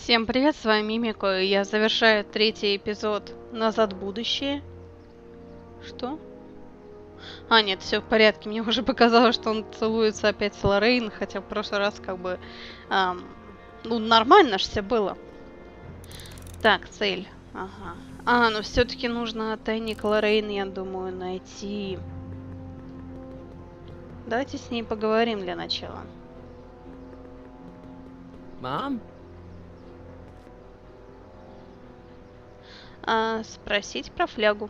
Всем привет, с вами Мимико, и я завершаю третий эпизод «Назад в будущее». Что? А, нет, все в порядке. Мне уже показалось, что он целуется опять с Лоррейн, хотя в прошлый раз как бы... ну, нормально ж все было. Так, цель. Ага. Но все-таки нужно тайник Лоррейн, я думаю, найти. Давайте с ней поговорим для начала. Mom? Спросить про флягу.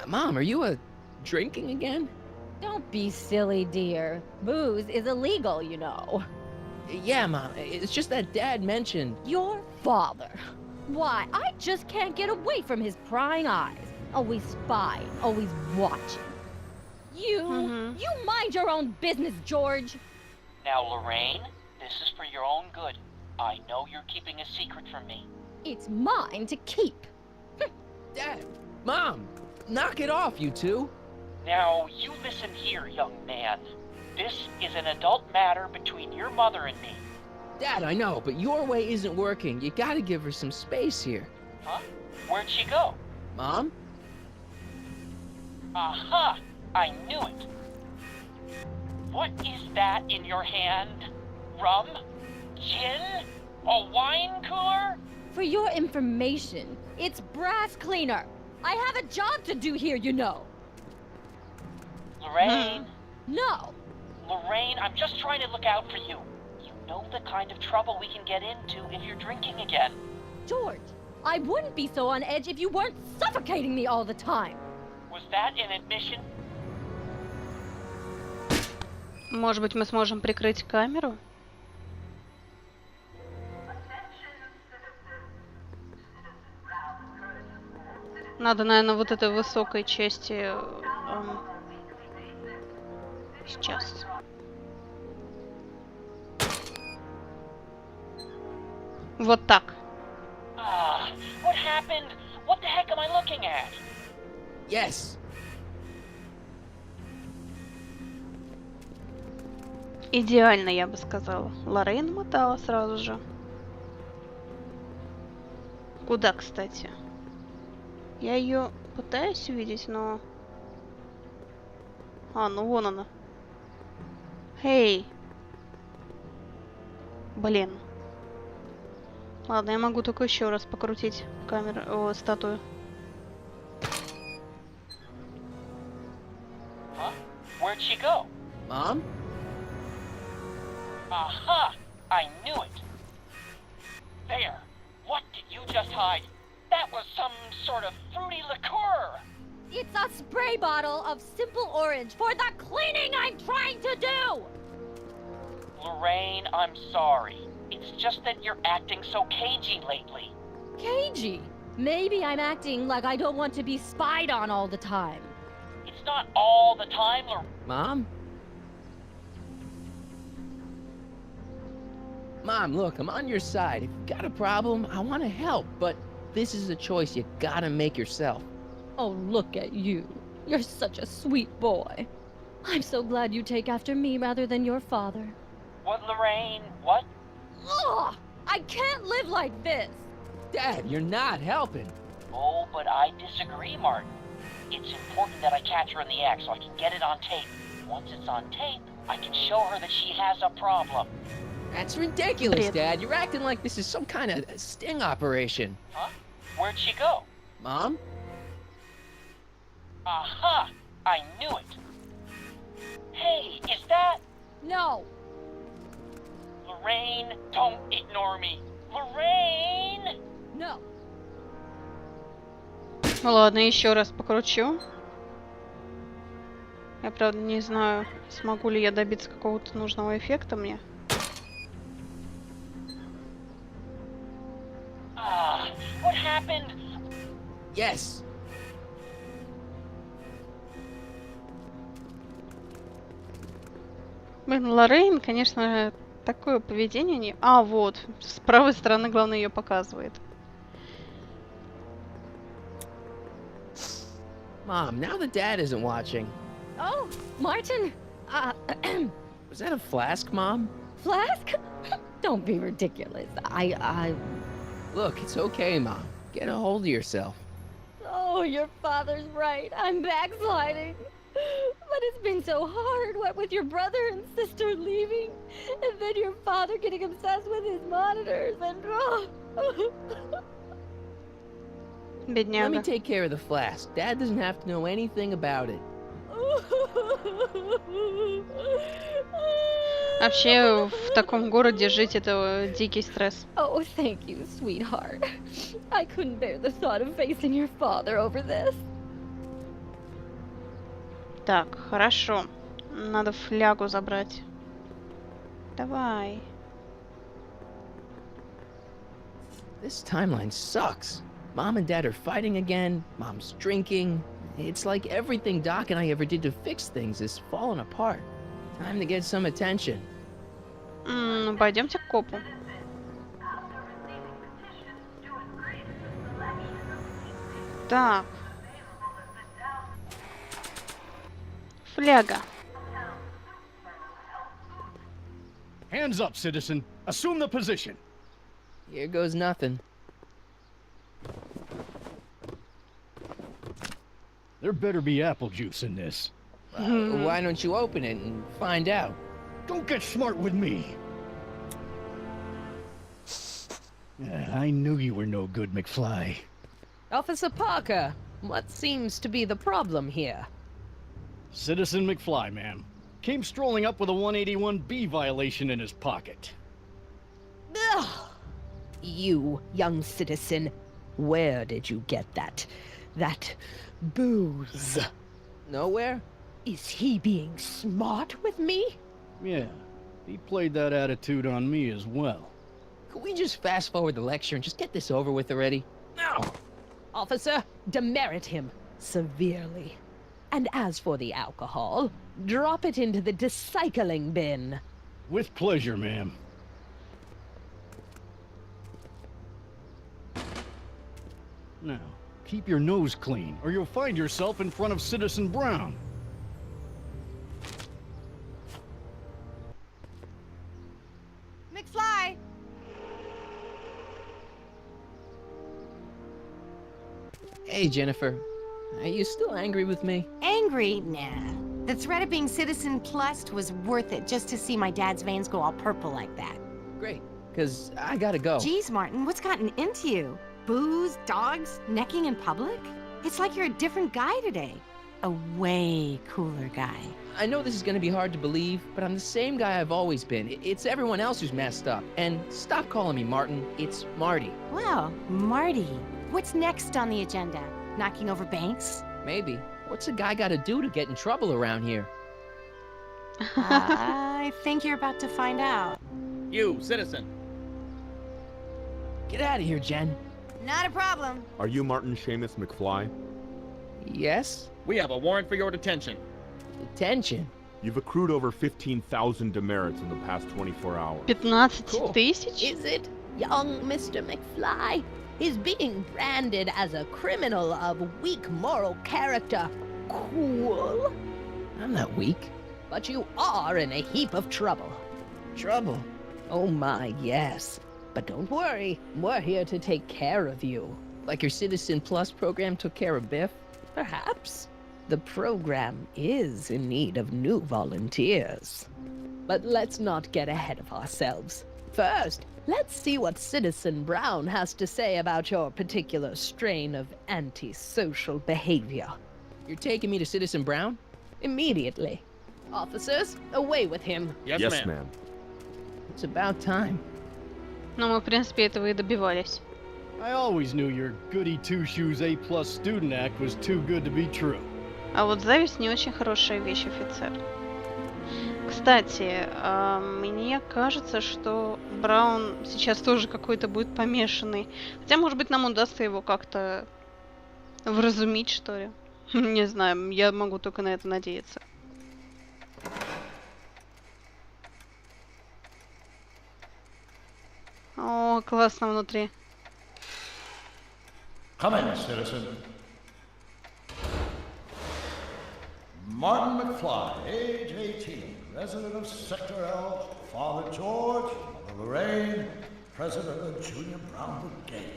Mom, are you drinking again? Don't be silly, dear. Booze is illegal, you know. Yeah, Mom. It's just that Dad mentioned... Your father. Why, I just can't get away from his prying eyes. Always spying, always watching. You mind your own business, George. Now, Lorraine, this is for your own good. I know you're keeping a secret from me. It's mine to keep. Dad! Mom! Knock it off, you two! Now, you listen here, young man. This is an adult matter between your mother and me. Dad, I know, but your way isn't working. You gotta give her some space here. Huh? Where'd she go? Mom? Aha! I knew it. What is that in your hand? Rum? Gin? A wine cooler? For your information, it's brass cleaner. I have a job to do here, you know. Lorraine? No. Lorraine, I'm just trying to look out for you. You know the kind of trouble we can get into if you're drinking again. George, I wouldn't be so on edge if you weren't suffocating me all the time. Was that an admission? Может быть, мы сможем прикрыть камеру? Надо, наверное, вот этой высокой части... Сейчас. Вот так. What happened? What the heck am I looking at? Yes! Идеально, я бы сказала. Лоррейн мотала сразу же. Куда, кстати? Я ее пытаюсь увидеть, но... ну вон она. Эй! Блин. Ладно, я могу только еще раз покрутить камеру, статую. Huh? Where'd she go? Mom? Aha! I knew it! There! What did you just hide? That was some sort of fruity liqueur! It's a spray bottle of simple orange for the cleaning I'm trying to do! Lorraine, I'm sorry. It's just that you're acting so cagey lately. Cagey? Maybe I'm acting like I don't want to be spied on all the time. It's not all the time, Mom? Mom, look, I'm on your side. If you've got a problem, I want to help, but this is a choice you gotta make yourself. Oh, look at you. You're such a sweet boy. I'm so glad you take after me rather than your father. What, Lorraine? What? Ugh! I can't live like this! Dad, you're not helping. Oh, but I disagree, Martin. It's important that I catch her in the act so I can get it on tape. Once it's on tape, I can show her that she has a problem. That's ridiculous, Dad. You're acting like this is some kind of sting operation. Huh? Where'd she go? Mom? Aha! I knew it! Hey, is that... No! Lorraine, don't ignore me! Lorraine! No! Ну ладно, еще раз покручу. Я, правда, не знаю, смогу ли я добиться какого-то нужного эффекта мне. What happened? Yes. Блин, Лоррейн, конечно, такое поведение не... вот. С правой стороны, главное, ее показывает. Mom, now that Dad isn't watching. Oh, Martin! Was that a flask, Mom? Flask? Don't be ridiculous. Look, it's okay, Mom. Get a hold of yourself. Oh, your father's right. I'm backsliding. But it's been so hard, what with your brother and sister leaving, and then your father getting obsessed with his monitors, and... Бедняга. Let me take care of the flask. Dad doesn't have to know anything about it. Вообще, в таком городе жить — это дикий стресс. Oh, thank you, sweetheart. I couldn't bear the thought of facing your father over this. Так, хорошо. Надо флягу забрать. Давай. This timeline sucks. Mom and Dad are fighting again. Mom's drinking. It's like everything Doc and I ever did to fix things is falling apart. Time to get some attention. Ну, пойдемте к копу. Так. Фляга. Hands up, citizen. Assume the position. Here goes nothing. There better be apple juice in this. Why don't you open it and find out? Don't get smart with me. I knew you were no good, McFly. Officer Parker, what seems to be the problem here? Citizen McFly, ma'am. Came strolling up with a 181B violation in his pocket. Ugh. You, young citizen, where did you get that booze? Nowhere? Is he being smart with me? Yeah, he played that attitude on me as well. Could we just fast forward the lecture and just get this over with already? No! Officer, demerit him severely. And as for the alcohol, drop it into the recycling bin. With pleasure, ma'am. Now, keep your nose clean, or you'll find yourself in front of Citizen Brown. McFly! Hey, Jennifer. Are you still angry with me? Angry? Nah. The threat of being Citizen Plus was worth it just to see my dad's veins go all purple like that. Great, because I gotta go. Geez, Martin, what's gotten into you? Booze, dogs, necking in public? It's like you're a different guy today. A way cooler guy. I know this is gonna be hard to believe, but I'm the same guy I've always been. It's everyone else who's messed up. And stop calling me Martin. It's Marty. Well, Marty, what's next on the agenda? Knocking over banks? Maybe. What's a guy gotta do to get in trouble around here? I think you're about to find out. You, citizen. Get out of here, Jen. Not a problem. Are you Martin Seamus McFly? Yes? We have a warrant for your detention. Detention? You've accrued over 15,000 demerits in the past 24 hours. 15 тысяч? Is it, young Mr. McFly? Is being branded as a criminal of weak moral character cool? I'm not weak. But you are in a heap of trouble. Trouble? Oh my, yes. But don't worry, we're here to take care of you. Like your Citizen Plus program took care of Biff? Perhaps. The program is in need of new volunteers. But let's not get ahead of ourselves. First, let's see what Citizen Brown has to say about your particular strain of antisocial behavior. You're taking me to Citizen Brown? Immediately. Officers, away with him. Yes, Yes, ma'am. ma'am. It's about time. Ну, мы, в принципе, этого и добивались. I always knew your goody two-shoes A+ student act was too good to be true. А вот зависть не очень хорошая вещь, офицер. Кстати, мне кажется, что Браун сейчас тоже какой-то будет помешанный. Хотя, может быть, нам удастся его как-то вразумить, что ли. Не знаю, я могу только на это надеяться. О, классно внутри. Come in, citizen. Martin McFly, age 18, resident of Sector L, Father George, Mother Lorraine, president of the Junior Brown Brigade,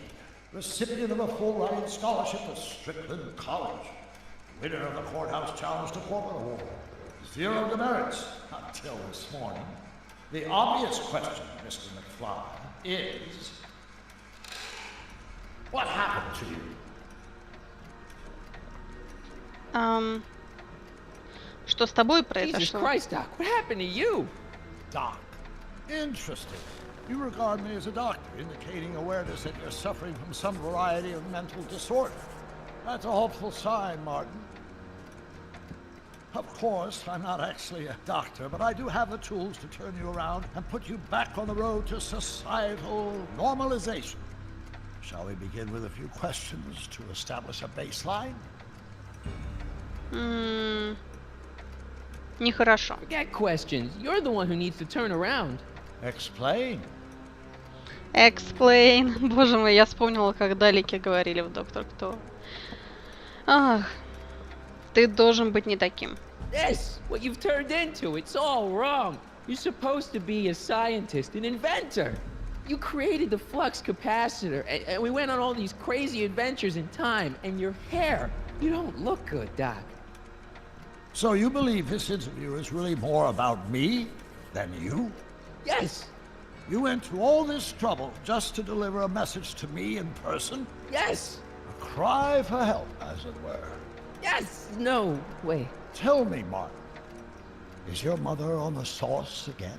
recipient of a full-ride scholarship at Strickland College, winner of the Courthouse Challenge to Corporate Award, 0 demerits until this morning. The obvious question, Mr. McFly, is, what happened to you? Что с тобой Jesus произошло? Christ, Doc, what happened to you? Doc. Interesting. You regard me as a doctor, indicating awareness that you're suffering from some variety of mental disorder. That's a hopeful sign, Martin. Of course, I'm not actually a doctor, but I do have the tools to turn you around and put you back on the road to societal normalization. Shall we begin with a few questions to establish a baseline? Нехорошо. Forget questions. You're the one who needs to turn around. Explain. Explain. Боже мой, я вспомнила, как далеки говорили в «Доктор Кто». Ах, ты должен быть не таким. This, what you've turned into, it's all wrong. You're supposed to be a scientist, an inventor. You created the flux capacitor, and we went on all these crazy adventures in time, and your hair, you don't look good, Doc. So you believe this interview is really more about me than you? Yes, You went to all this trouble just to deliver a message to me in person? yes, A cry for help, as it were. yes, no, wait. Tell me, Martin, is your mother on the sauce again?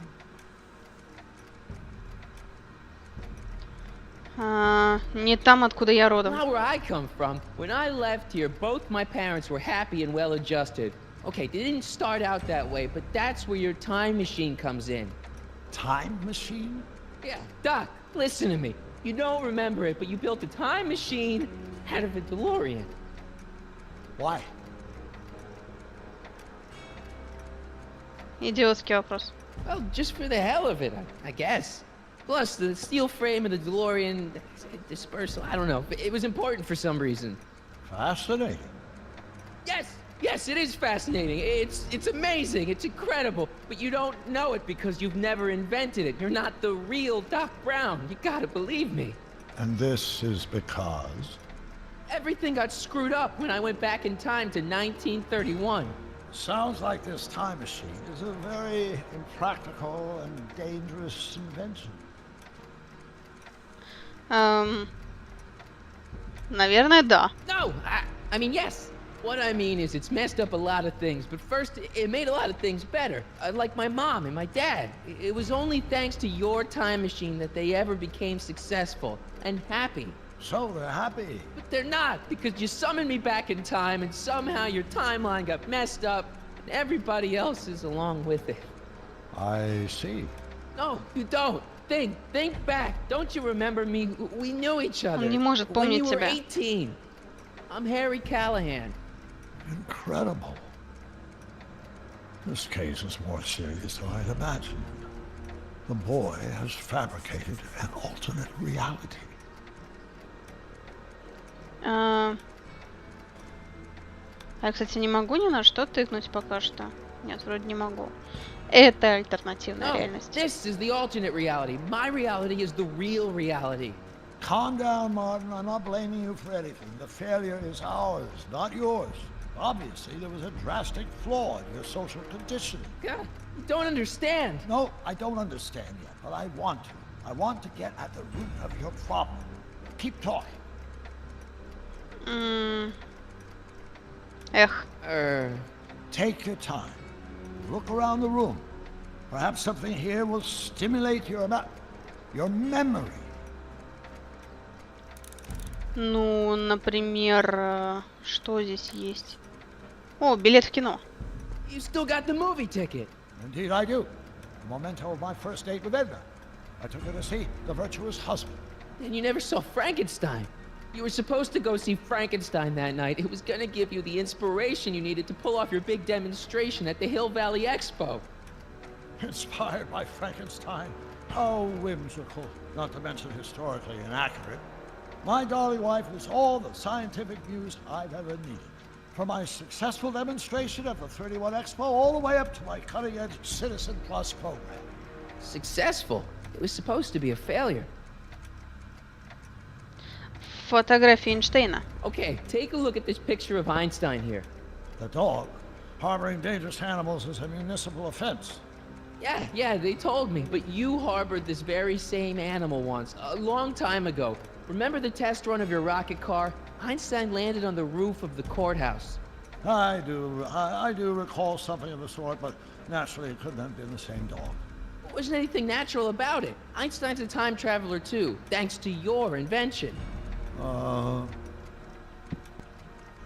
Не там, откуда я родом. Not where I come from. When I left here, both my parents were happy and well-adjusted. Okay, they didn't start out that way, but that's where your time machine comes in. Time machine? Yeah, Doc, listen to me. You don't remember it, but you built a time machine out of a DeLorean. Why? Идиотский вопрос. Well, just for the hell of it, I guess. Plus, the steel frame of the DeLorean, dispersal, I don't know. It was important for some reason. Fascinating. Yes, it is fascinating. It's amazing. It's incredible. But you don't know it because you've never invented it. You're not the real Doc Brown. You gotta believe me. And this is because? Everything got screwed up when I went back in time to 1931. Sounds like this time machine is a very impractical and dangerous invention. Наверное, да. No, I mean, yes. What I mean is it's messed up a lot of things, but first, it made a lot of things better. Like my mom and my dad. It was only thanks to your time machine that they ever became successful and happy. So they're happy. But they're not, because you summoned me back in time and somehow your timeline got messed up and everybody else is along with it. I see. No, you don't. Think back. Don't you remember me? We knew each other. Он не может When помнить you were тебя. 18. I'm Harry Callahan. Incredible. This case is more serious than I'd imagined. The boy has fabricated an alternate reality. Я, кстати, не могу ни на что тыкнуть пока что. Нет, вроде не могу. Это альтернативная No, реальность. this is the alternate reality. My reality is the real reality. Calm down, Martin. I'm not blaming you for anything. The failure is ours, not yours. Obviously, there was a drastic flaw in your social conditioning. God, you don't understand. No, I don't understand yet, but I want to. I want to get at the root of your problem. Keep talking. Эх, Take your time. Look around the room. Perhaps something here will stimulate your memory. ну, например, что здесь есть? О, билет в кино. You still got the movie ticket. Indeed I do. The memento of my first date with Edna. I took her to see The Virtuous Husband. And you never saw Frankenstein. You were supposed to go see Frankenstein that night. It was gonna give you the inspiration you needed to pull off your big demonstration at the Hill Valley Expo. Inspired by Frankenstein. How whimsical, not to mention historically inaccurate. My darling wife was all the scientific news I've ever needed. From my successful demonstration at the 31 Expo all the way up to my cutting-edge Citizen Plus program. Successful? It was supposed to be a failure. Фотография Эйнштейна. Okay, take a look at this picture of Einstein here. The dog. Harboring dangerous animals is a municipal offense. Yeah, they told me. But you harbored this very same animal once, a long time ago. Remember the test run of your rocket car? Einstein landed on the roof of the courthouse. I do recall something of the sort, but naturally it couldn't have been the same dog. There wasn't anything natural about it. Einstein's a time traveler too, thanks to your invention. An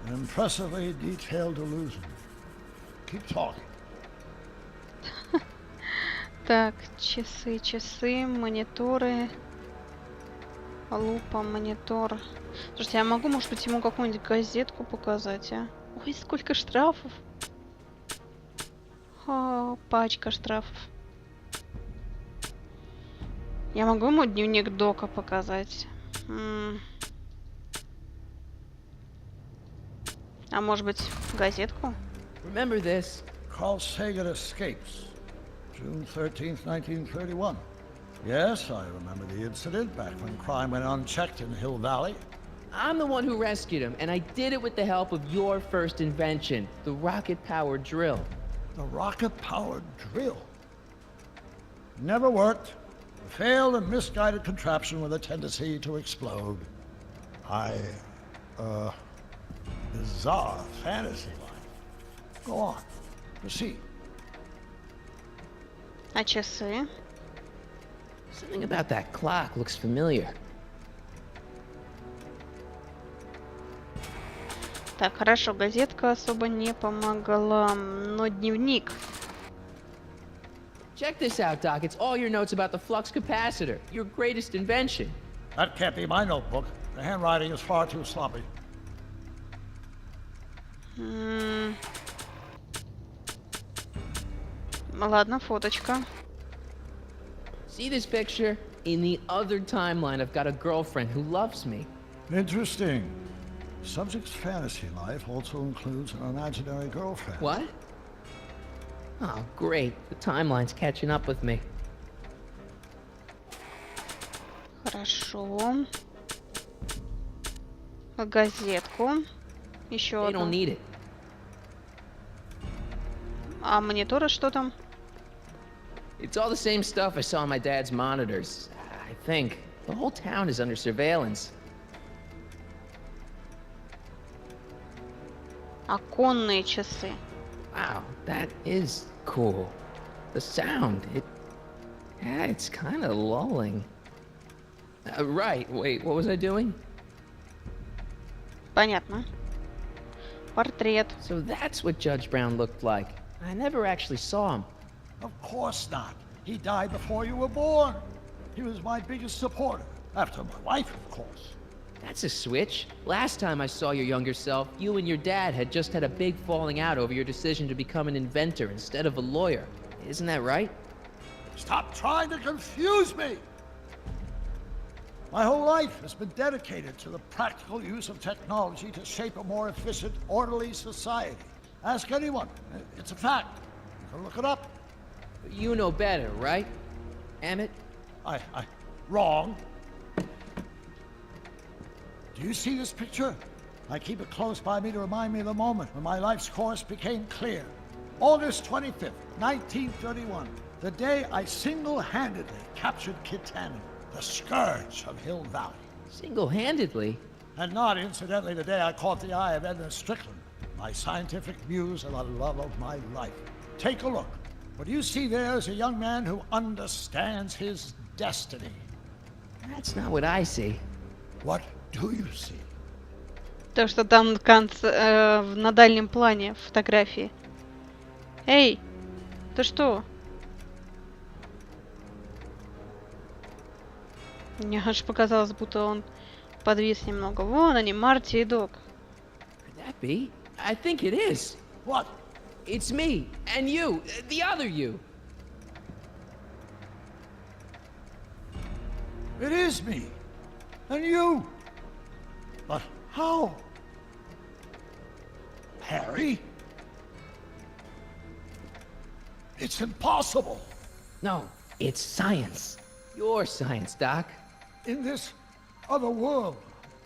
impressively detailed illusion. Keep talking. Так, часы, мониторы. Лупа, монитор. Слушайте, я могу, может быть, ему какую-нибудь газетку показать, а? Ой, сколько штрафов. О, пачка штрафов. Я могу ему дневник Дока показать? А может быть, газетку? Remember this? Carl Sagan escapes. June 13th, 1931. Yes, I remember the incident back when crime went unchecked in Hill Valley. I'm the one who rescued him, and I did it with the help of your first invention, the rocket-powered drill. The rocket-powered drill? Never worked. A failed and misguided contraption with a tendency to explode. Bizarre fantasy life. Go on. Proceed. А часы? Something about that clock looks familiar. Так, хорошо, газетка особо не помогла, но дневник. Check this out, Doc. It's all your notes about the flux capacitor, your greatest invention. That can't be my notebook. The handwriting is far too sloppy. Ладно, фоточка. See this picture? In the other timeline, I've got a girlfriend who loves me. Interesting. Subject's fantasy life also includes an imaginary girlfriend. What? Oh, great. The timeline's catching up with me. Хорошо. Газетку. Еще They don't одну. need it. А монитора что там? It's all the same stuff I saw on my dad's monitors. I think. The whole town is under surveillance. Оконные часы. Wow, that is cool. The sound, it's kind of lulling. Right, wait, what was I doing? Понятно. Портрет. So that's what Judge Brown looked like. I never actually saw him. Of course not. He died before you were born. He was my biggest supporter. After my wife, of course. That's a switch. Last time I saw your younger self, you and your dad had just had a big falling out over your decision to become an inventor instead of a lawyer. Isn't that right? Stop trying to confuse me! My whole life has been dedicated to the practical use of technology to shape a more efficient, orderly society. Ask anyone. It's a fact. You can look it up. You know better, right? Emmett? Wrong. Do you see this picture? I keep it close by me to remind me of the moment when my life's course became clear. August 25th, 1931. The day I single-handedly captured Kit Tannen, the scourge of Hill Valley. Single-handedly? And not incidentally the day I caught the eye of Edna Strickland, my scientific muse and the love of my life. Take a look. What you see there is a young man who understands his destiny. That's not what I see. What do you see? То, что там на дальнем плане фотографии. Эй, ты что? Мне аж показалось, будто он подвис немного. Вон они, Марти и Док. Could that be? I think it is. What? It's me, and you, the other you. It is me. And you. But how? Harry? It's impossible. No, it's science. Your science, Doc. In this other world,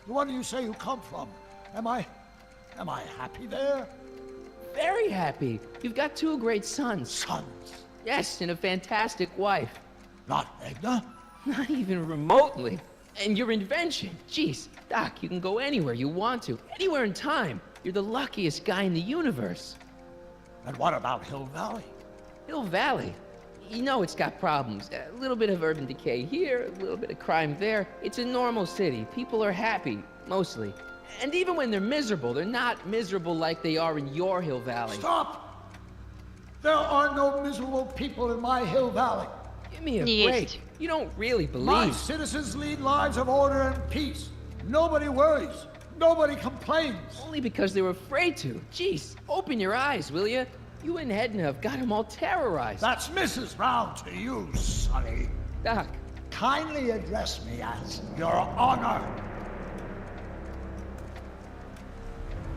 the one you say you come from, am I happy there? Very happy. You've got 2 great sons. Sons? Yes, and a fantastic wife. Not Edna? Not even remotely. And your invention. Jeez, Doc, you can go anywhere you want to. Anywhere in time. You're the luckiest guy in the universe. And what about Hill Valley? Hill Valley? You know it's got problems. A little bit of urban decay here, a little bit of crime there. It's a normal city. People are happy, mostly. And even when they're miserable, they're not miserable like they are in your Hill Valley. Stop! There are no miserable people in my Hill Valley. Give me a Есть. break. You don't really My believe. citizens lead lives of order and peace. Nobody worries. Nobody complains. Only because they were afraid to. Jeez, open your eyes, will you? You and Edna have got them all terrorized. That's Mrs. Brown to you, Sonny. Doc, Kindly address me as Your Honor.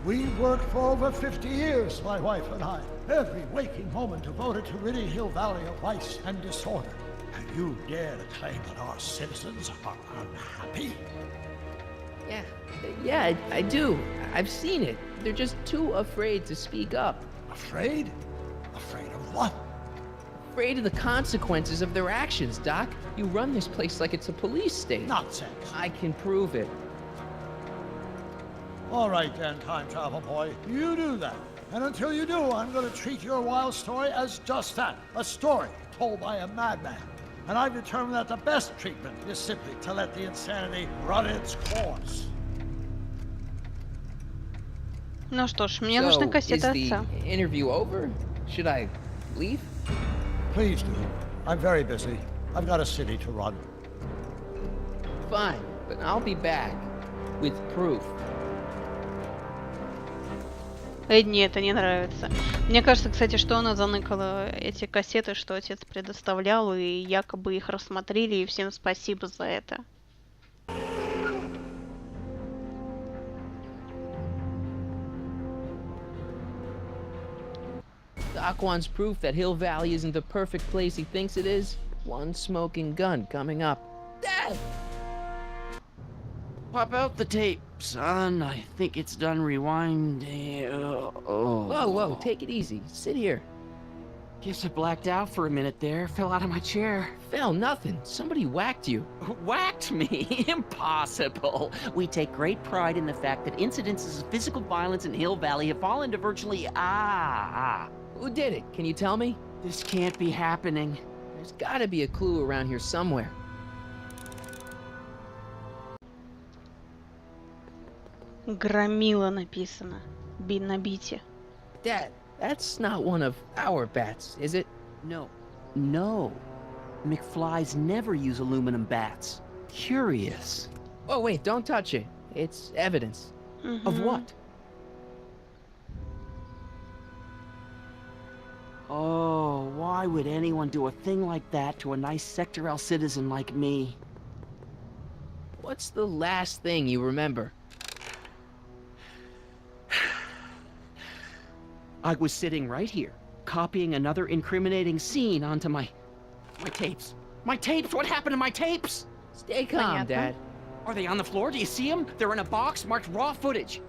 We've worked for over 50 years, my wife and I. Every waking moment devoted to ridding Hill Valley of vice and disorder. And you dare to claim that our citizens are unhappy? yeah, I do. I've seen it. They're just too afraid to speak up. Afraid? Afraid of what? Afraid of the consequences of their actions, Doc. You run this place like it's a police state. Nonsense. I can prove it. All right then, time travel boy. You do that. And until you do, I'm going to treat your wild story as just that. A story told by a madman. And I've determined that the best treatment is simply to let the insanity run its course. Ну что ж, мне нужна So, is кассета the отца. interview over? Should I leave? Please do. I'm very busy. I've got a city to run. Fine, but I'll be back with proof. Эдни это не нравится. Мне кажется, кстати, что она заныкала эти кассеты, что отец предоставлял, и якобы их рассмотрели, и всем спасибо за это. Doc wants proof that Hill Valley isn't the perfect place he thinks it is. One smoking gun coming up. Dad! Pop out the tape, son. I think it's done rewinding. Whoa, take it easy. Sit here. Guess I blacked out for a minute there. Fell out of my chair. Fell nothing. Somebody whacked you. Whacked me? Impossible. We take great pride in the fact that incidences of physical violence in Hill Valley have fallen to virtually Who did it? Can you tell me? This can't be happening. There's gotta be a clue around here somewhere. Громила написано. На бите. Dad, that's not one of our bats, is it? No. McFlys never use aluminum bats. Curious. Oh, wait, don't touch it. It's evidence. Of what? Oh, why would anyone do a thing like that to a nice Sector L citizen like me? What's the last thing you remember? I was sitting right here, copying another incriminating scene onto my tapes. My tapes! What happened to my tapes? Stay calm, Понятно. Dad. Are they on the floor? Do you see them? They're in a box marked raw footage.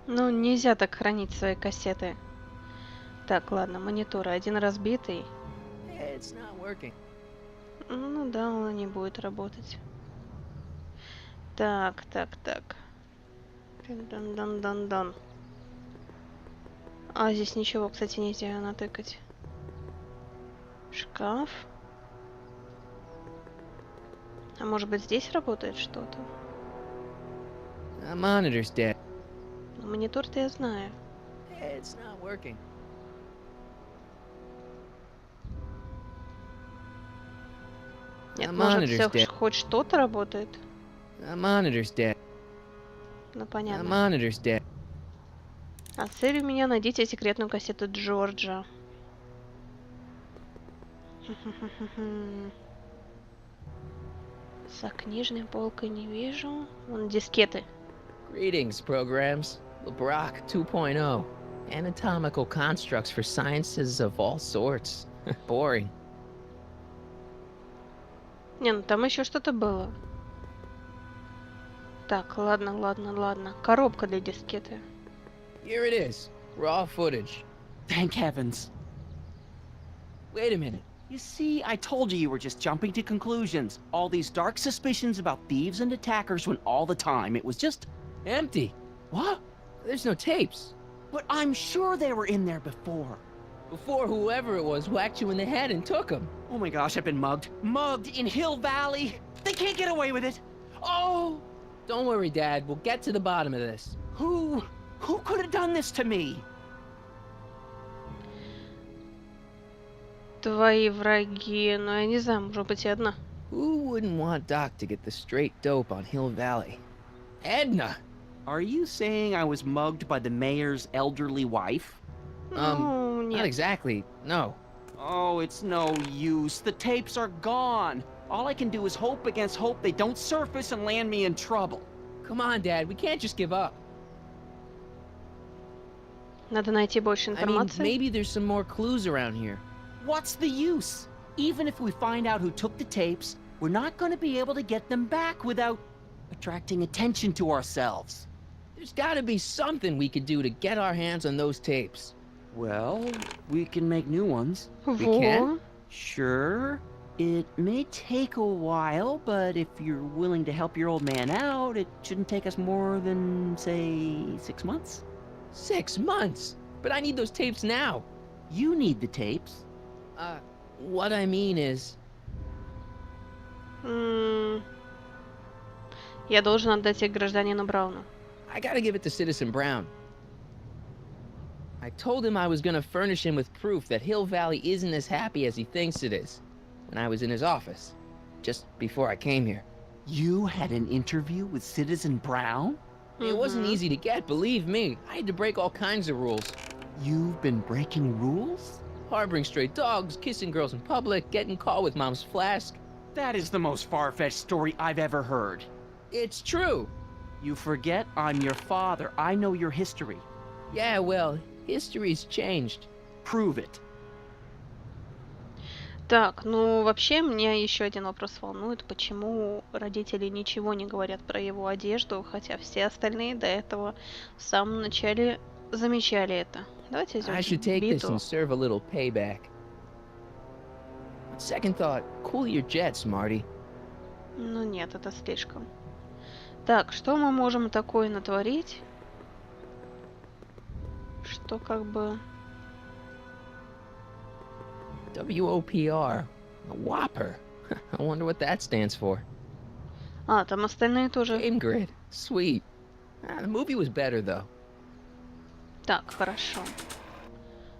Ну, нельзя так хранить свои кассеты. Так, ладно, мониторы. Один разбитый. It's not working. Ну да, он не будет работать. Так. Дан-дан-дан-дан. А, здесь ничего, кстати, нельзя натыкать. Шкаф. А может быть, здесь работает что-то? Monitors, Dad. Ну, монитор-то я знаю. It's not working. Нет, может, Monitors, Dad. хоть что-то работает? Monitors, Dad. Ну, понятно. Monitors, Dad. А цель у меня найдите секретную кассету Джорджа. За книжной полкой не вижу. Вон дискеты. Greetings, programs. LeBrock 2.0. Anatomical constructs for sciences of all sorts. Boring. Не, ну там еще что-то было. Так, ладно. Коробка для дискеты. Here it is. Raw footage. Thank heavens. Wait a minute. You see, I told you were just jumping to conclusions. All these dark suspicions about thieves and attackers when all the time it was just... Empty. What? There's no tapes. But I'm sure they were in there before. Before whoever it was whacked you in the head and took them. Oh my gosh, I've been mugged. Mugged in Hill Valley. They can't get away with it. Oh! Don't worry, Dad. We'll get to the bottom of this. Who could have done this to me? Твои враги, ну я не знаю, может быть и одна. Who wouldn't want Doc to get the straight dope on Hill Valley? Edna! Are you saying I was mugged by the mayor's elderly wife? Ну, Not нет. exactly, no. Oh, it's no use. The tapes are gone. All I can do is hope against hope they don't surface and land me in trouble. Come on, Dad, we can't just give up. Надо найти больше I mean, информации. maybe there's some more clues around here. What's the use? Even if we find out who took the tapes, we're not going to be able to get them back without attracting attention to ourselves. There's gotta be something we could do to get our hands on those tapes. Well, we can make new ones. Во. can? Sure. It may take a while, but if you're willing to help your old man out, it shouldn't take us more than, say, 6 months. 6 months? But I need those tapes now. You need the tapes. What I mean is... Я должен отдать их гражданину Брауну. I gotta give it to Citizen Brown. I told him I was gonna furnish him with proof that Hill Valley isn't as happy as he thinks it is when I was in his office, just before I came here. You had an interview with Citizen Brown? It wasn't easy to get, believe me. I had to break all kinds of rules. You've been breaking rules? Harboring stray dogs, kissing girls in public, getting caught with Mom's flask. That is the most far-fetched story I've ever heard. It's true. You forget I'm your father. I know your history. Yeah, well, history's changed. Prove it. Так, ну вообще меня еще один вопрос волнует, почему родители ничего не говорят про его одежду, хотя все остальные до этого в самом начале замечали это. Давайте I should take this and serve a little payback. On second thought, cool your jets, Marty. Ну нет, это слишком. Так, что мы можем такое натворить? Что как бы... WOPR. A Whopper. I wonder what that stands for. А, там остальные тоже... Game grid. Sweet. The movie was better, though. Так, хорошо.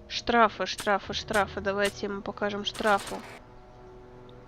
Штрафы. Давайте ему покажем штрафу.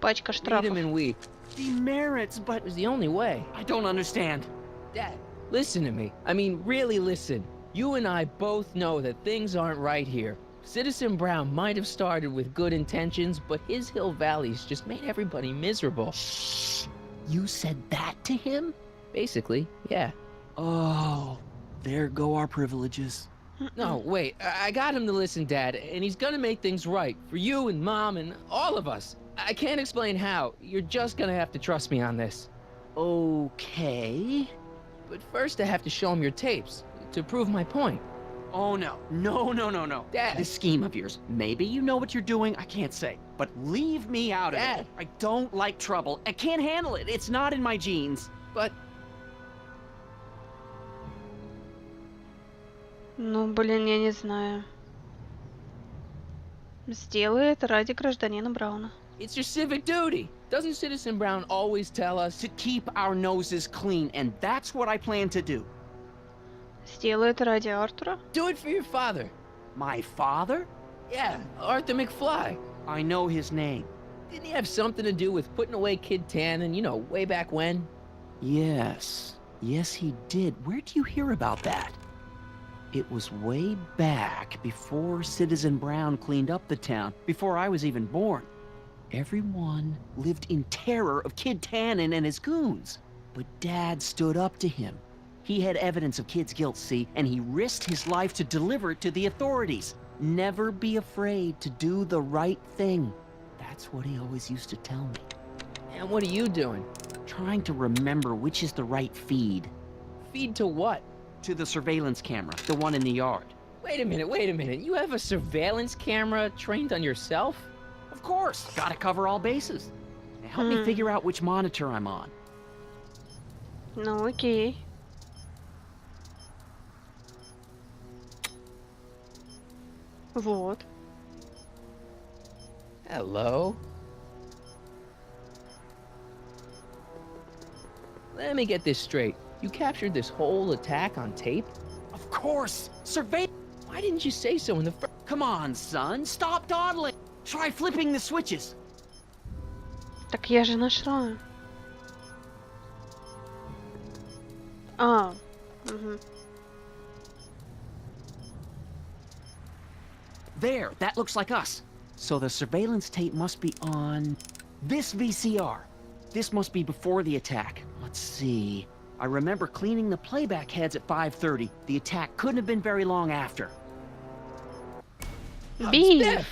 Пачка Read штрафов. him and weep. Demerits, but It was the only way. I don't understand. Dad, listen to me. I mean, really listen. You and I both know that things aren't right here. Citizen Brown might have started with good intentions, but his Hill Valley's just made everybody miserable. Shh. You said that to him? Basically, yeah. Oh, there go our privileges. No, wait. I got him to listen, Dad, and he's gonna make things right for you and Mom and all of us. I can't explain how. You're just gonna have to trust me on this. Okay. But first I have to show him your tapes to prove my point. Oh, no. No. Dad. This scheme of yours, maybe you know what you're doing, I can't say. But leave me out of Dad. it. I don't like trouble. I can't handle it. It's not in my genes. But Ну, блин, я не знаю. Сделай это ради гражданина Брауна. it's your civic duty. Doesn't Citizen Brown always tell us To keep our noses clean, and that's what I plan to do. Сделай это ради Артура. do it for your father? My father? Yeah, Arthur McFly. I know his name. Didn't he have something to do with putting away Kid Tannen, you know, way back when? Yes. Yes, he did. Where'd you hear about that? It was way back before Citizen Brown cleaned up the town, before I was even born. Everyone lived in terror of Kid Tannen and his goons. But Dad stood up to him. He had evidence of kids' guilt, see, and he risked his life to deliver it to the authorities. Never be afraid to do the right thing. That's what he always used to tell me. And what are you doing? Trying to remember which is the right feed. Feed to what? To the surveillance camera, the one in the yard. Wait a minute. You have a surveillance camera trained on yourself? Of course, gotta cover all bases. Now help me figure out which monitor I'm on. Ну, окей. Вот. Hello? Let me get this straight. You captured this whole attack on tape? Of course! Why didn't you say so in the first... Come on, son, stop dawdling! Try flipping the switches! Так я же нашла. А. Угу. There, that looks like us. So the surveillance tape must be on this VCR. This must be before the attack. Let's see. I remember cleaning the playback heads at 5:30. The attack couldn't have been very long after. Beef.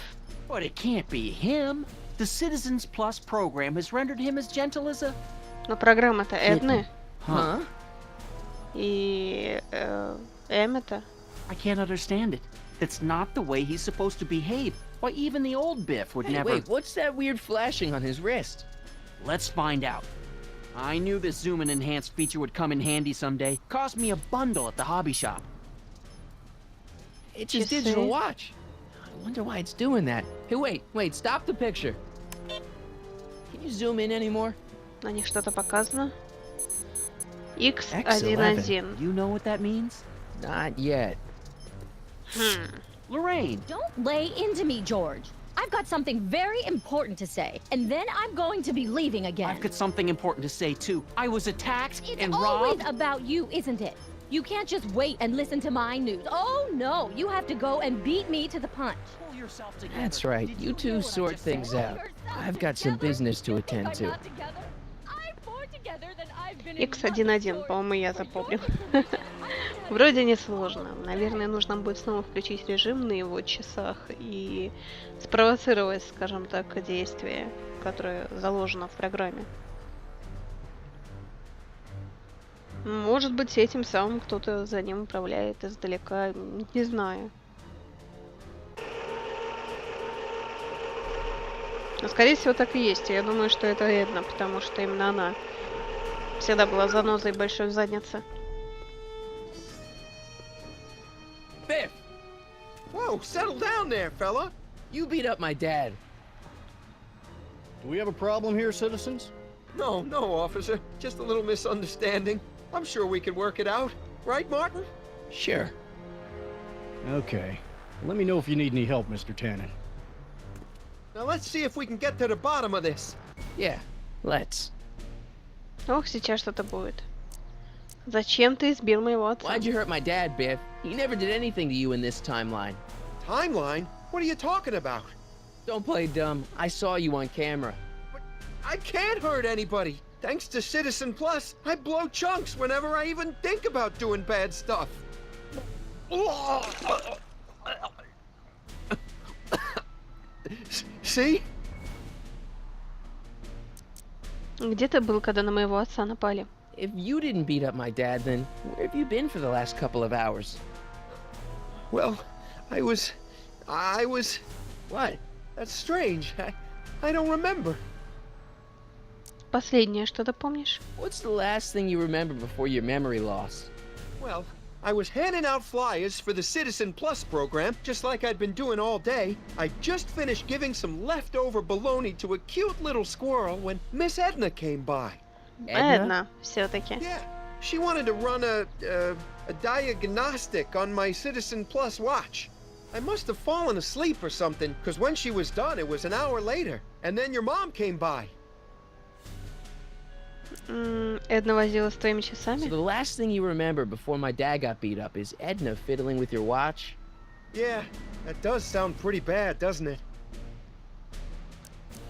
But it can't be him. The Citizens Plus program has rendered him as gentle as a... Но программа-то Эдны. Huh? И Эммета. I can't understand it. That's not the way he's supposed to behave. Why, even the old Biff would never... Wait, what's that weird flashing on his wrist? Let's find out. I knew this zoom and enhance feature would come in handy someday. Cost me a bundle at the hobby shop. It's his digital watch. I wonder why it's doing that. Hey, wait, stop the picture. Can you zoom in anymore? На них что-то показано. X11. You know what that means? Not yet. Lorraine! Don't lay into me, George. I've got something very important to say, and then I'm going to be leaving again. I've got something important to say, too. I was attacked and It's always robbed. about you, isn't it? You can't just wait and listen to my news. Oh, no. You have to go and beat me to the punch. Pull yourself together. That's right. You two sort things out. I've got some business to attend to. X11, по-моему, я запомнил. Вроде не сложно. Наверное, нужно будет снова включить режим на его часах и спровоцировать, скажем так, действие, которое заложено в программе. Может быть, этим самым кто-то за ним управляет издалека, не знаю. Но, скорее всего, так и есть. Я думаю, что это Эдна, потому что именно она всегда была занозой большой в заднице. Biff! Whoa, settle down there, fella! You beat up my dad. Do we have a problem here, citizens? No, officer. Just a little misunderstanding. I'm sure we can work it out. Right, Martin? Sure. Okay. Let me know if you need any help, Mr. Tannen. Now let's see if we can get to the bottom of this. Yeah, let's. Ох, сейчас что-то будет. Зачем ты избил моего отца? Why'd you hurt my dad, Biff? He never did anything to you in this timeline. Timeline? What are you talking about? Don't play dumb. I saw you on camera. But I can't hurt anybody. Thanks to Citizen Plus, I blow chunks whenever I even think about doing bad stuff. See? Где ты был, когда на моего отца напали? If you didn't beat up my dad, then where have you been for the last couple of hours? Well, I was... What? That's strange. I don't remember. Последнее, что ты помнишь? What's the last thing you remember before your memory loss? Well, I was handing out flyers for the Citizen Plus program, just like I'd been doing all day. I just finished giving some leftover bologna to a cute little squirrel when Miss Edna came by. Эдна, все-таки. Yeah, she wanted to run a diagnostic on my Citizen Plus watch. I must have fallen asleep or something, because when she was done, it was an hour later. And then your mom came by. Эдна возила с твоими So часами? the last thing you remember before my dad got beat up is Edna fiddling with your watch? Yeah, that does sound pretty bad, doesn't it?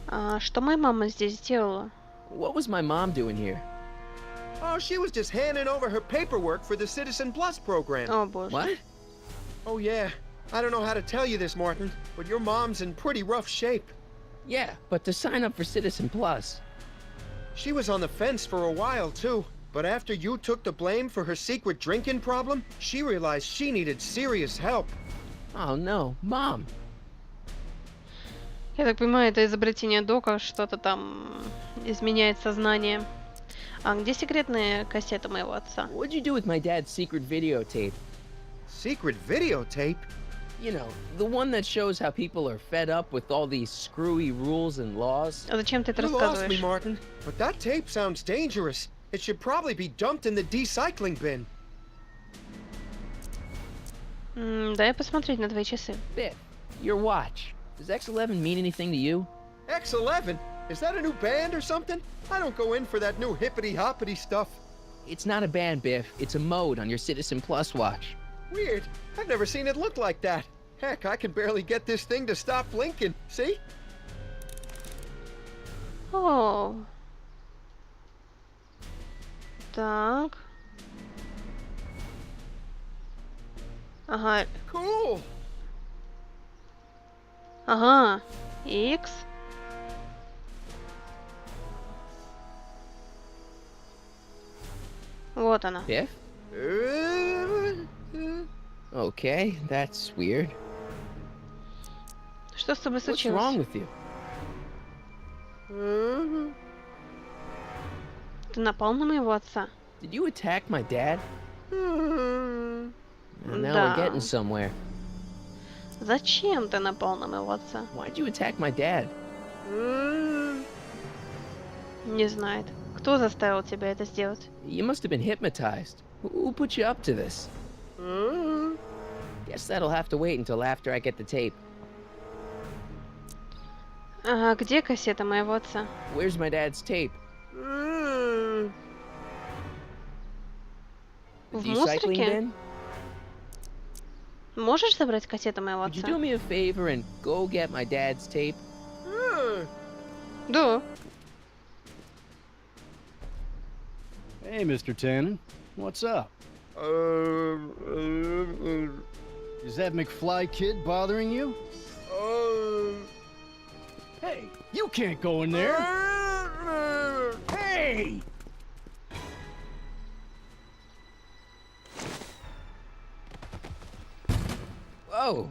А что моя мама здесь делала? What was my mom doing here? Oh, she was just handing over her paperwork for the Citizen Plus program. О боже. What? Oh, yeah. I don't know how to tell you this, Martin, but your mom's in pretty rough shape. Yeah, but to sign up for Citizen Plus. She was on the fence for a while, too. But after you took the blame for her secret drinking problem, she realized she needed serious help. Oh no, Mom. Я так понимаю, это изобретение Дока, что-то там изменяет сознание. А где секретные кассеты моего отца? What'd you do with my dad's secret videotape? Secret videotape? You know, the one that shows how people are fed up with all these screwy rules and laws. А зачем ты это You lost me, рассказываешь? Martin. But that tape sounds dangerous. It should probably be dumped in the decycling bin. Дай посмотреть на твои часы. Biff, your watch. Does X11 mean anything to you? X11? Is that a new band or something? I don't go in for that new hippity-hoppity stuff. It's not a band, Biff. It's a mode on your Citizen Plus watch. Weird. I've never seen it look like that. Heck, I can barely get this thing to stop blinking. See? О. Так. Ага. Cool. Ага. X. Вот она. Biff? Okay, that's weird. Что с тобой What's случилось? wrong with you? Ты напал на моего отца? Did you attack my dad? Well, now Да. we're getting somewhere. Зачем ты напал на моего отца? Why'd you attack my dad? Не знает. Кто заставил тебя это сделать? You must have been hypnotized. Who put you up to this? Guess that'll have to wait until after I get the tape. А где кассета моего отца? Where's my dad's tape? The В decycling мусорке? bin? Можешь забрать кассету моего Would you отца? do me a favor and go get my dad's tape? Да. Hey, Mr. Tannen. What's up? Is that McFly kid bothering you? Hey, you can't go in there! Hey! Whoa!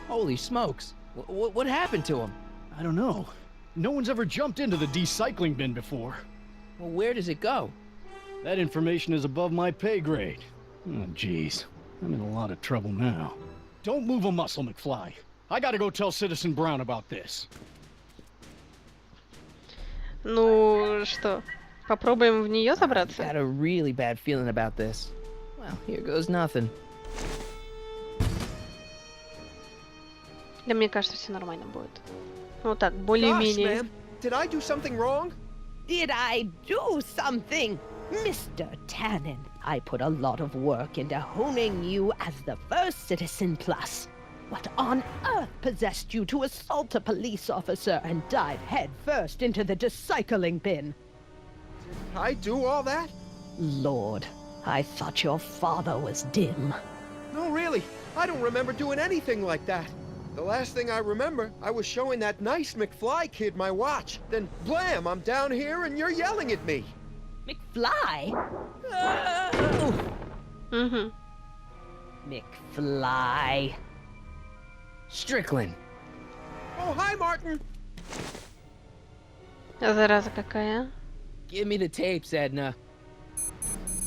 Holy smokes! What happened to him? I don't know. No one's ever jumped into the decycling bin before. Well, where does it go? That information is above my pay grade. Oh, jeez. I'm in a lot of trouble now. Don't move a muscle, McFly. I gotta go tell Citizen Brown about this. Ну что, попробуем в нее забраться? Got a really bad feeling about this. Well, here goes nothing. Да мне кажется, все нормально будет. Вот так, Gosh, более-менее. man. Did I do something wrong? Did I do something? Mr. Tannen, I put a lot of work into honing you as the first Citizen Plus. What on earth possessed you to assault a police officer and dive headfirst into the decycling bin? Did I do all that? Lord, I thought your father was dim. No, really. I don't remember doing anything like that. The last thing I remember, I was showing that nice McFly kid my watch. Then, blam, I'm down here and you're yelling at me. McFly? Угу. McFly. Strickland. Oh, hi, Martin. Зараза какая. Give me the tapes, Edna.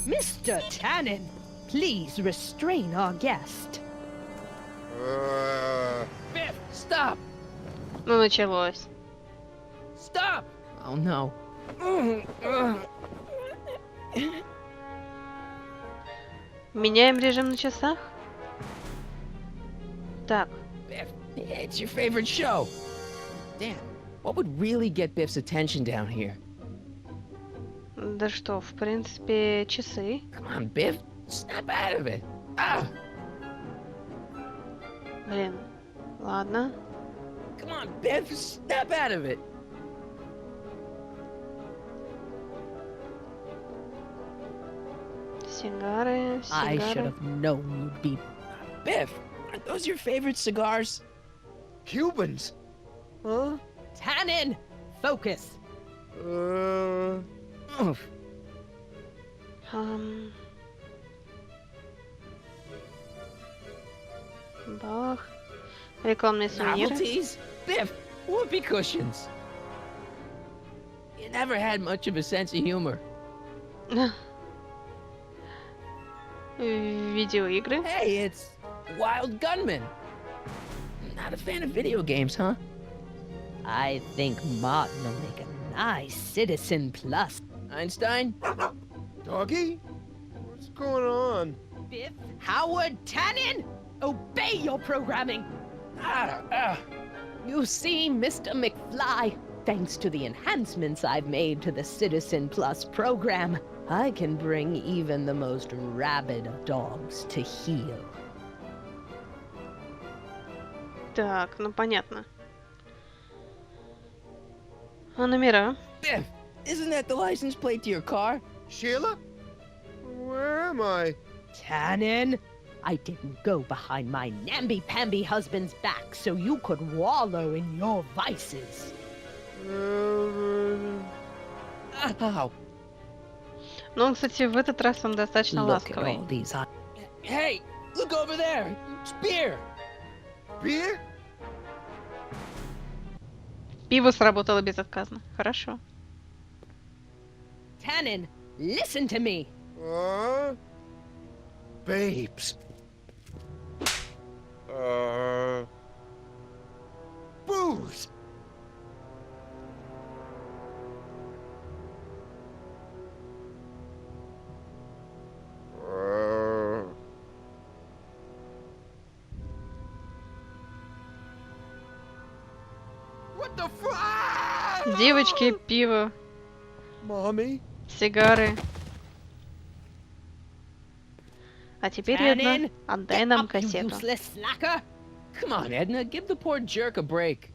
Mr. Tannen, please restrain our guest. Biff, stop! Ну, началось. Stop! Oh no. Меняем режим на часах? Так. Biff, it's your favorite show. Damn, what would really get Biff's attention down here? Да что, в принципе, часы. Come on, Biff, snap out of it. Ah! Блин. Ладно. Come on, Biff, snap out of it. Сигары, I should сигары. have known you'd be. Biff, aren't those your favorite cigars? Cubans? Huh? Tannen! Focus! Oof. Бах. Рекламные сувениры. Novelties? Biff, whoopee cushions. You never had much of a sense of humor. Видеоигры. Hey, it's Wild Gunman. Not a fan of video games, huh? I think Martin will make a nice Citizen Plus. Einstein? Doggy? What's going on? Biff Howard Tannen! Obey your programming! You see, Mr. McFly, thanks to the enhancements I've made to the Citizen Plus program, I can bring even the most rabid of dogs to heel. Так, ну понятно. А номера? Biff, isn't that the license plate to your car? Sheila? Where am I? Tannen, I didn't go behind my namby-pamby husband's back so you could wallow in your vices. Ow. Ну, он, кстати, в этот раз он достаточно Look at ласковый. all these. Hey, look over there. It's beer. Beer? Пиво сработало безотказно. Хорошо. Tannen, listen to me. Babes. Booze. What the fuck? Девочки, пиво, Mommy? сигары. А теперь, Эдна, Tannen, отдай get нам up, you кассету. useless slacker. Come on, Edna, give the poor jerk a break.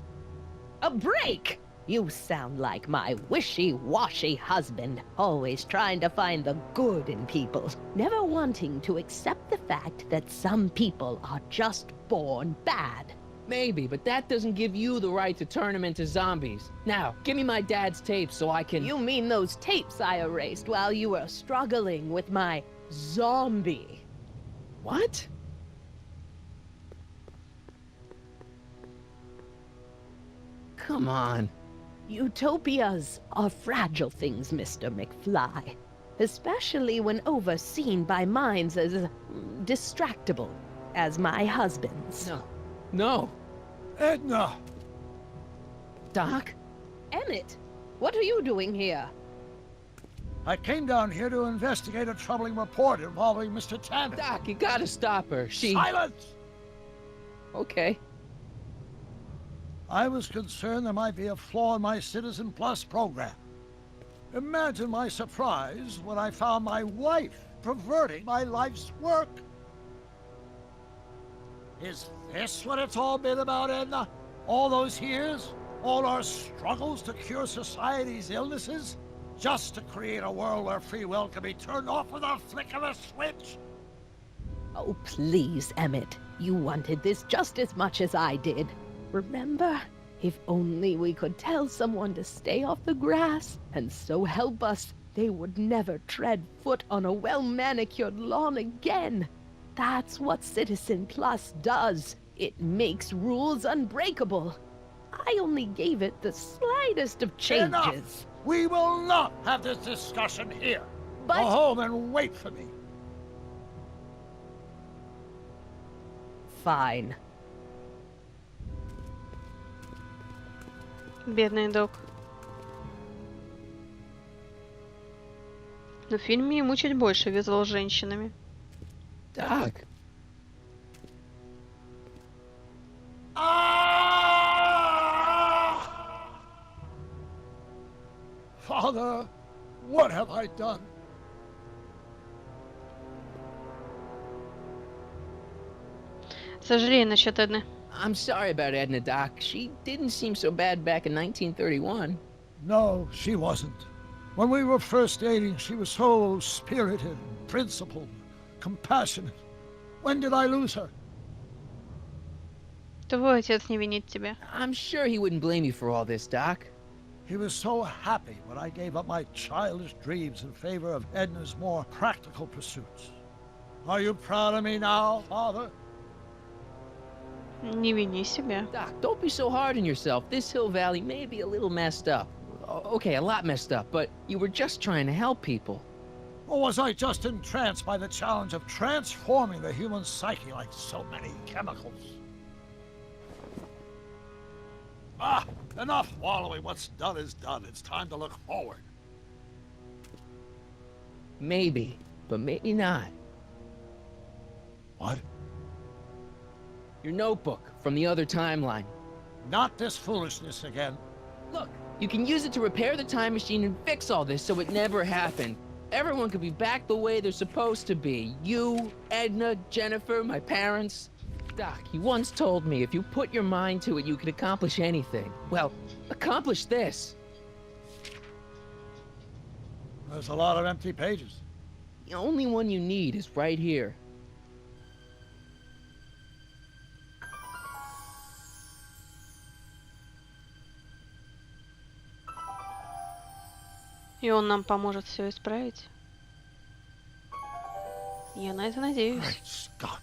A break? You sound like my wishy-washy husband, always trying to find the good in people, never wanting to accept the fact that some people are just born bad. Maybe, but that doesn't give you the right to turn them into zombies. Now, give me my dad's tapes so I can... You mean those tapes I erased while you were struggling with my zombie? What? Come on. Utopias are fragile things, Mr. McFly, especially when overseen by minds as distractible as my husband's. No. No. Edna! Doc? Emmett, what are you doing here? I came down here to investigate a troubling report involving Mr. Tannen. Doc, you gotta stop her. She... Silence! Okay. I was concerned there might be a flaw in my Citizen Plus program. Imagine my surprise when I found my wife perverting my life's work. Is this what it's all been about, Edna? All those years? All our struggles to cure society's illnesses? Just to create a world where free will can be turned off with a flick of a switch? Oh, please, Emmett. You wanted this just as much as I did. Remember? If only we could tell someone to stay off the grass, and so help us, they would never tread foot on a well-manicured lawn again. That's what Citizen Plus does. It makes rules unbreakable. I only gave it the slightest of changes. Enough! We will not have this discussion here. But... Go home and wait for me. Fine. Бедный Док. Но в фильме ему чуть больше везло с женщинами. Doc. Father, what have I done? Сожалею насчет Эдны. I'm sorry about Edna, Doc. She didn't seem so bad back in 1931. No, she wasn't. When we were first dating, she was so spirited, principled, compassionate. When did I lose her? Твой отец не винит тебя. I'm sure he wouldn't blame you for all this, Doc. He was so happy when I gave up my childish dreams in favor of Edna's more practical pursuits. Are you proud of me now, Father? Не вини себя. Doc, don't be so hard on yourself. This Hill Valley may be a little messed up. Okay, a lot messed up, but you were just trying to help people. Or was I just entranced by the challenge of transforming the human psyche like so many chemicals? Ah, enough wallowing. What's done is done. It's time to look forward. Maybe, but maybe not. What? Your notebook from the other timeline. Not this foolishness again. Look, you can use it to repair the time machine and fix all this so it never happened. Everyone could be back the way they're supposed to be. You, Edna, Jennifer, my parents. Doc, you once told me if you put your mind to it, you could accomplish anything. Well, accomplish this. There's a lot of empty pages. The only one you need is right here. И он нам поможет все исправить. Я на это надеюсь. Great Scott.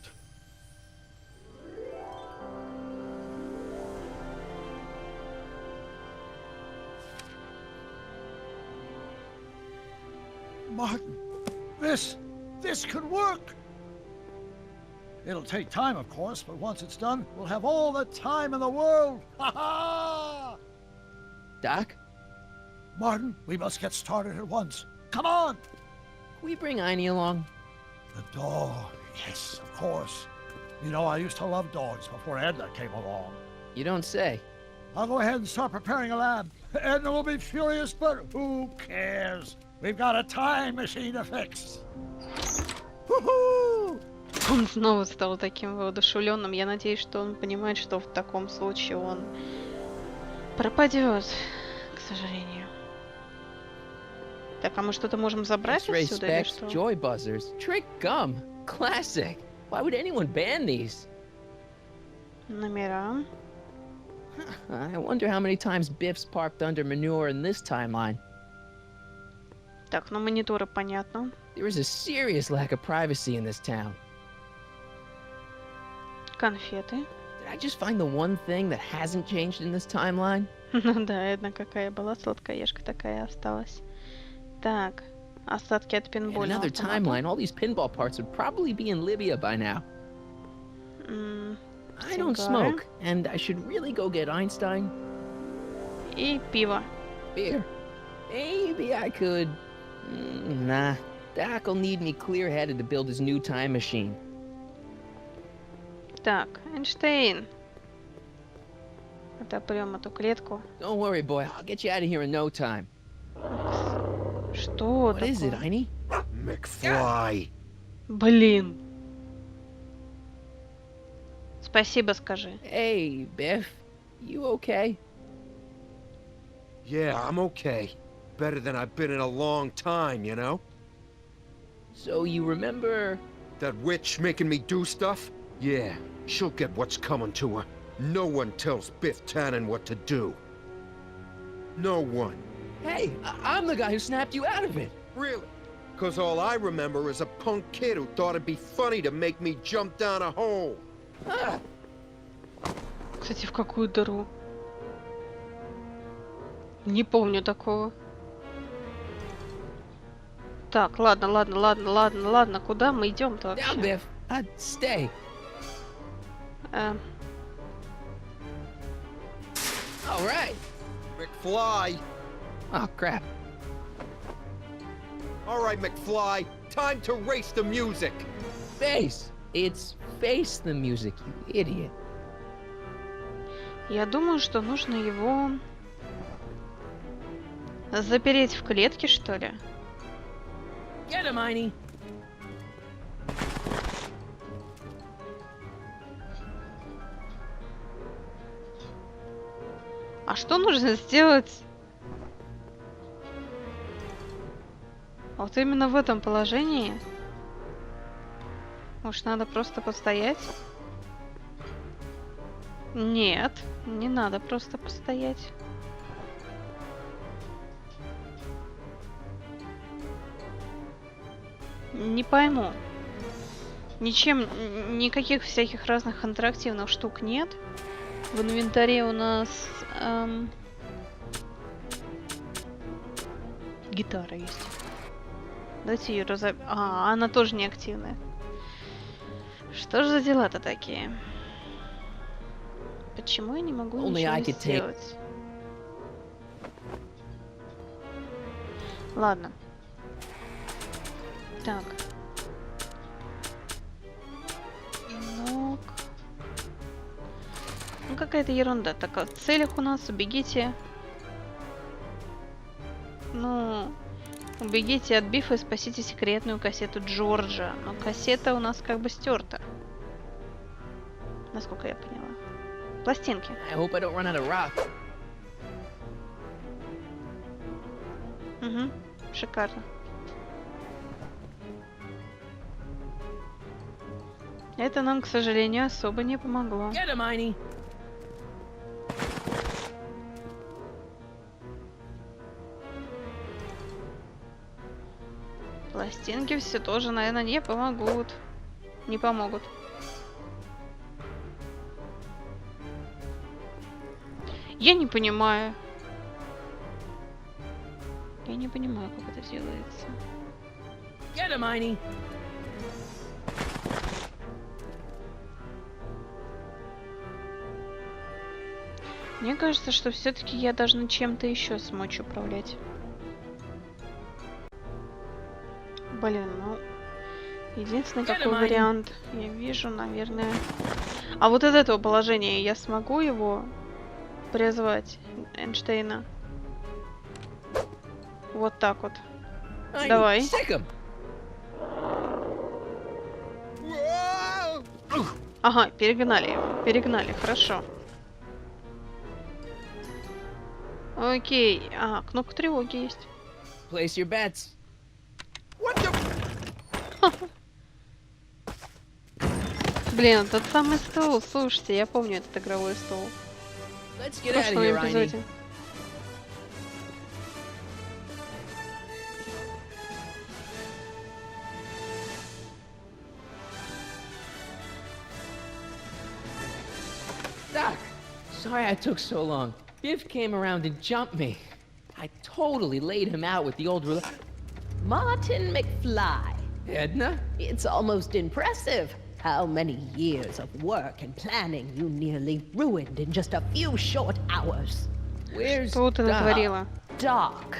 Martin, this could work. It'll take time, of course, but once it's done, we'll have all the time in the world. Ha ha! Doc? Martin, we must get started at once. Come on! Can we bring Einie along? The dog, yes, of course. You know, I used to love dogs before Edna came along. You don't say. I'll go ahead and start preparing a lab. Edna will be furious, but who cares? We've got a time machine to fix. Woohoo! Он снова стал таким воодушевленным. Я надеюсь, что он понимает, что в таком случае он пропадет, к сожалению. Так, а мы что-то можем забрать отсюда или что? Joy buzzers, trick gum, classic. Why would anyone ban these? Номера. I wonder how many times Biff's parked under manure in this timeline. Так, ну мониторы понятно. There is a serious lack of privacy in this town. Конфеты. Did I just find the one thing that hasn't changed in this timeline? Ну да, одна какая была, сладкоежка такая осталась. Так, остатки от In пинбольного another автомата. timeline, all these pinball parts would probably be in Libya by now. I don't Сигары. smoke, and I should really go get Einstein. И пиво. Beer. Maybe I could... Nah. Doc will need me clear-headed to build his new time machine. Так, Эйнштейн. Отопрем эту клетку. Don't worry, boy. I'll get you out of here in no time. Что What is it, такое? Einie? McFly. Блин. Спасибо скажи. Hey, Biff. You okay? Yeah, I'm okay. Better than I've been in a long time, you know? So you remember... That witch making me do stuff? Yeah, she'll get what's coming to her. No one tells Biff Tannen what to do. No one. Hey, I'm the guy who snapped you out of it. Really? Because all I remember is a punk kid who thought it'd be funny to make me jump down a hole. Ah. Кстати, в какую дыру? Не помню такого. Так, ладно. Куда мы идем-то Now, вообще? Biff, stay. All right. McFly. Oh, crap. All right, McFly. Time to race the music. Face. It's face the music, you idiot. Я думаю, что нужно его запереть в клетке, что ли? Get him, Einie. А что нужно сделать А вот именно в этом положении. Может, надо просто постоять? Нет, не надо просто постоять. Не пойму. Ничем, никаких всяких разных интерактивных штук нет. В инвентаре у нас гитара есть. Давайте ее разобьем. А, она тоже не активная. Что же за дела-то такие? Почему я не могу ничего сделать? Ладно. Так. Ну, какая-то ерунда. Так, в целях у нас убегите. Ну, убегите от Бифа и спасите секретную кассету Джорджа. Но кассета у нас как бы стерта. Насколько я поняла. Пластинки. Угу, шикарно. Это нам, к сожалению, особо не помогло. Пластинки все тоже, наверное, не помогут. Не помогут. Я не понимаю. Я не понимаю, как это делается. Мне кажется, что все-таки я должна чем-то еще смочь управлять. Блин, ну... Единственный какой вариант я вижу, наверное... А вот от этого положения я смогу его призвать, Эйнштейна? Вот так вот. Давай. Ага, перегнали его. Перегнали, хорошо. Окей. А, кнопка тревоги есть. Place your bets. Блин, тот самый стол. Слушайте, я помню этот игровой стол. В прошлом эпизоде. Doc, sorry I took so long. Biff came around and jumped me. I totally laid him out with the old Martin MacFlay. Edna? It's almost impressive how many years of work and planning you nearly ruined in just a few short hours. Where's Что ты натворила? Doc,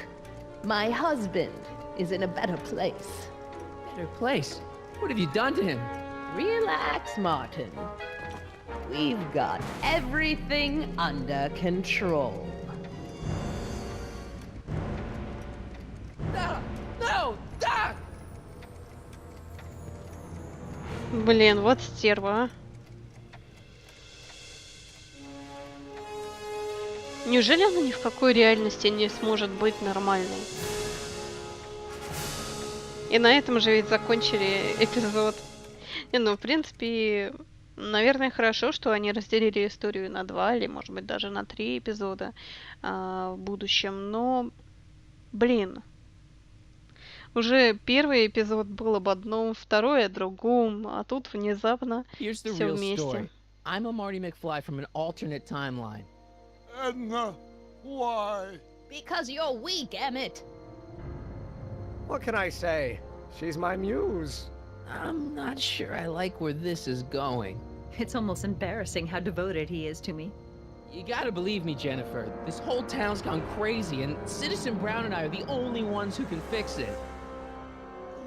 my husband is in a better place. Better place? What have you done to him? Relax, Martin. We've got everything under control. No! No! Doc! Блин, вот стерва, а. Неужели она ни в какой реальности не сможет быть нормальной? И на этом же ведь закончили эпизод. Не, ну, в принципе, наверное, хорошо, что они разделили историю на 2 или, может быть, даже на 3 эпизода в будущем. Но, блин, уже первый эпизод был об одном, второй о другом, а тут внезапно все вместе. I'm a Marty MacFlay from an alternate timeline. Edna, why? Because you're weak, Emmett. What can I say? She's my muse. I'm not sure I like where this is going. It's almost embarrassing how devoted he is to me. You gotta believe me, Jennifer. This whole town's gone crazy, and Citizen Brown and I are the only ones who can fix it.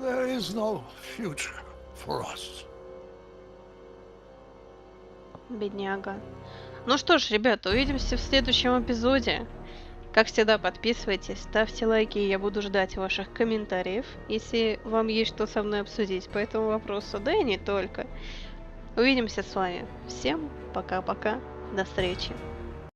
There is no future for us. Бедняга. Ну что ж, ребята, увидимся в следующем эпизоде. Как всегда, подписывайтесь, ставьте лайки, и я буду ждать ваших комментариев, если вам есть что со мной обсудить по этому вопросу, да и не только. Увидимся с вами. Всем пока-пока. До встречи.